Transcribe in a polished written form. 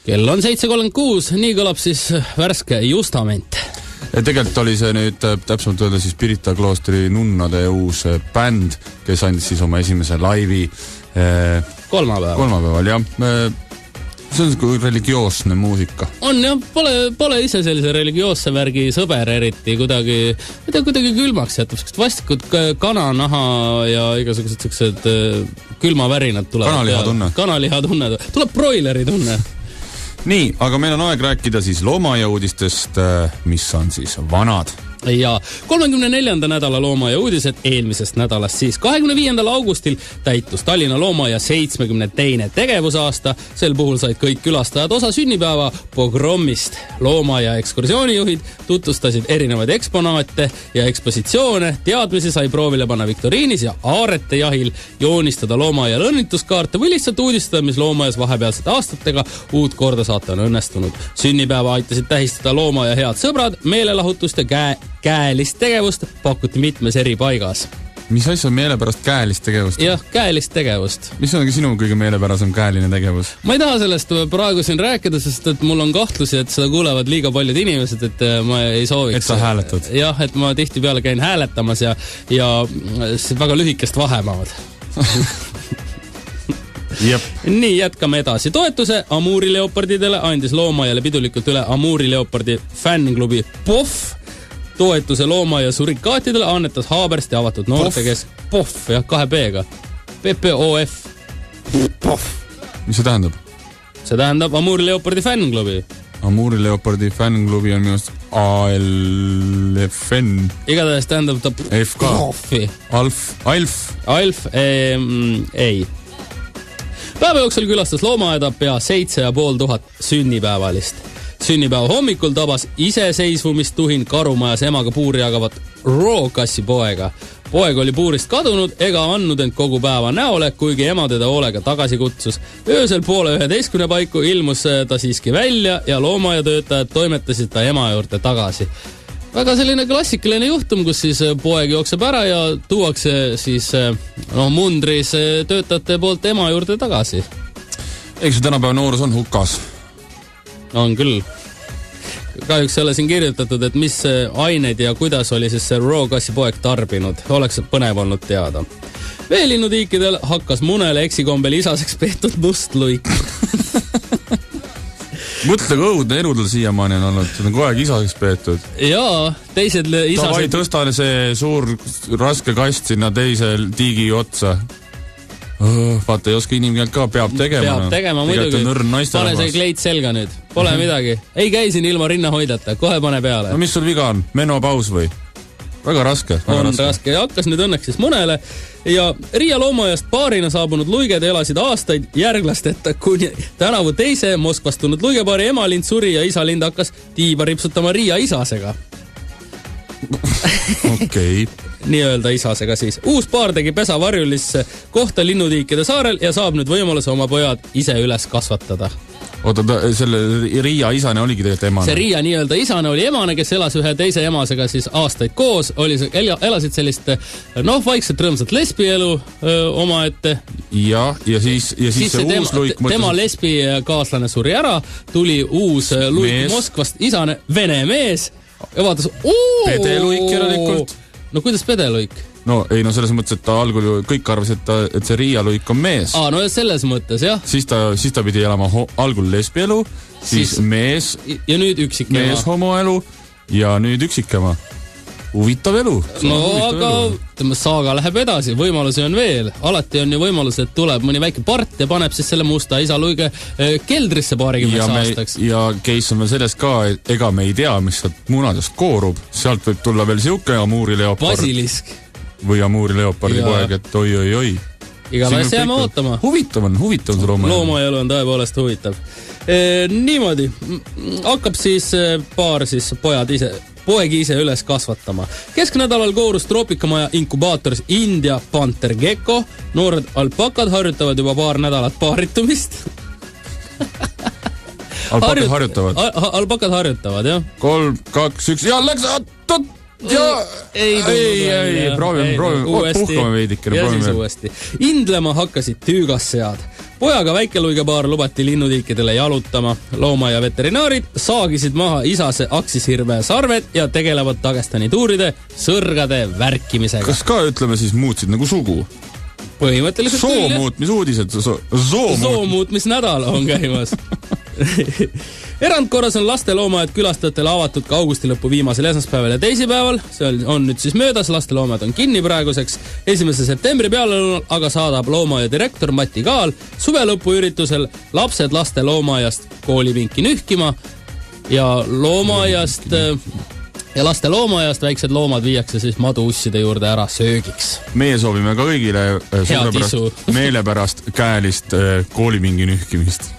Kell on 7.36, nii kõlab siis värske Justament. Tegelikult oli see nüüd täpsemalt öelda siis Pirita kloostri nunnade uus bänd, kes andis siis oma esimese laivi kolmapäeval, jah. See on kui religioosne muusika. On jah, pole ise sellise religioosse värgi sõber eriti kuidagi külmaks jätab. Vastikud kananaha ja igasugused sellised külmavärinad tulevad. Kanaliha tunne. Tuleb broileri tunne. Nii, aga meil on aeg rääkida siis loomaaia-uudistest, mis on siis vanad. Ja 34. nädala loomaaia uudised eelmisest nädalast siis 25. augustil täitus Tallinna loomaaia 72. tegevusaasta. Sel puhul said kõik külastajad osa sünnipäeva pogrommist. Loomaaia ekskursioonijuhid tutvustasid erinevaid eksponaate ja ekspositsioone. Teadmisi sai proovile panna viktoriinis ja aarete jahil, joonistada loomaaia õnnituskaarte või lihtsalt uudistada, mis loomaajas vahepealsete aastatega uut korda saata on õnnestunud. Sünnipäeva aitasid tähistada loomaaia head sõbrad, meelelahutust ja käelist tegevust pakuti mitmes eri paigas. Mis asja on meelepärast käelist tegevust? Jah, käelist tegevust. Mis on sinu kõige meelepärasem käeline tegevus? Ma ei taha sellest praegu siin rääkida, sest et mul on kahtlusi, et seda kuulevad liiga paljud inimesed, et ma ei sooviks. Et sa hääletad? Jah, et ma tihtipeale käin hääletamas ja väga lühikest vahemaad. Jep. Nii, jätkame edasi. Toetuse Amuuri leopardidele andis loomaiale pidulikult üle Amuuri leopardi fännklubi POF. Toetuse loomaaia surikaatidele annetas Haabersti avatud noortekes POF, jah, 2B-ga. PPOF. POF. Mis see tähendab? See tähendab Amuuri leopardi fännklubi. Amuuri leopardi fännklubi on minust ALFN. Igatahes tähendab ta FK. POF-i. Alf. Ei. Päeva jooksul külastas loomaaeda pea 7500 sünnipäevalist. Sünnipäeva hommikul tabas iseseisvumistuhin karumajas emaga puuri jagavat rookassi poega. Poeg oli puurist kadunud ega andnud end kogu päeva näole, kuigi ema teda hoolega tagasi kutsus. Öösel 10:30 paiku ilmus ta siiski välja ja loomaaia töötajad toimetasid ta ema juurde tagasi. Väga selline klassikaline juhtum, kus siis poeg jookseb ära ja tuuakse siis mundris töötajate poolt ema juurde tagasi. Eks tänapäeva noorus on hukas? On küll. Kahjuks ei ole siin kirjutatud, et mis aineid ja kuidas oli siis see rookassi poeg tarbinud. Oleks põnev olnud teada. Veelinnudiikidel hakkas munele eksikombel isaseks peetud mustluik. Mõtle, kui õudne elu tal siiamaani on olnud. See on kogu aeg isaseks peetud. Jaa, teised isased... Tavai, tõstane see suur raske kast sinna teise tiigi otsa. Vaata, ei oska inimkeelt ka, peab tegema muidugi. Pane see kleit selga nüüd. Pole midagi. Ei käi siin ilma rinnahoidjata. Kohe pane peale. No mis sul viga on? Menopaus või? Väga raske. Raske. Ja hakkas nüüd õnneks siis munele. Ja Riia loomaaiast paarina saabunud luiged elasid aastaid järglasteta, kuni tänavu teise Moskvast tulnud luigepaari emalind suri ja isalind hakkas tiiba ripsutama Riia isasega. Okei. Nii-öelda isasega siis. Uus paar tegi pesa varjulisse kohta linnudiikide saarel ja saab nüüd võimaluse oma pojad ise üles kasvatada. Oota, selle Riia isane oligi tegelikult emane? See Riia nii-öelda isane oli emane, kes elas ühe teise emasega siis aastaid koos. Elasid sellist, vaikselt rõõmsat lesbielu omaette. Ja siis see uus luik... Tema lesbikaaslane suri ära, tuli uus luik Moskvast isane vene mees ja vaatas, pedeluik järelikult. No kuidas pedeluik? No ei, selles mõttes, et ta algul kõik arvas, et see Riia luik on mees. No selles mõttes, jah. Siis ta pidi elama algul lesbielu, siis mees. Ja nüüd üksikema. Mees homoelu ja nüüd üksikema. Huvitav elu. Aga saaga läheb edasi, võimalusi on veel. Alati on ju võimalus, et tuleb mõni väike part ja paneb siis selle musta isaluige keldrisse paarikümneks aastaks. Ja case on veel sellest ka, et ega me ei tea, mis sealt munadest koorub. Sealt võib tulla veel siuke Amuuri leopard. Basilisk. Või Amuuri leopardi poeg, et oi. Igatahes jääme ootama. Huvitav on see loomaaelu. Loomaaelu on tõepoolest huvitav. Niimoodi. Hakkab siis paar siis poegi ise üles kasvatama. Kesknädalal koorus Troopikamaja inkubaatoris India Panther Gecko. Noored alpakad harjutavad juba paar nädalat paaritumist. Alpakad harjutavad, jah. 3, 2, 1 ja läks... Proovime. Puhkame veidikene. Ja siis uuesti. Indlema hakkasid tüügassead. Pojaga väikeluigepaar lubati linnutiikidele jalutama. Looma- ja veterinaarid saagisid maha isase aksisirve sarved ja tegelevad Dagestani tuuride sõrgade värkimisega. Kas ka, ütleme siis, muutsid nagu sugu? Põhimõtteliselt Soomuutmisuudised, soomuutmisnädal on käimas. Erandkorras on lasteloomajad külastajatele avatud ka augusti lõppu viimasel esmaspäeval ja teisipäeval. See on nüüd siis möödas, lasteloomajad on kinni praeguseks. 1. septembri peale aga saadab loomaaia direktor Mati Kaal suve lõpuüritusel lapsed lasteloomajast koolivinki nühkima ja loomaaajast ja laste loomajast väiksed loomad viiakse siis maduusside juurde ära söögiks. Meie soovime ka kõigile meelepärast käelist koolivingi nühkimist.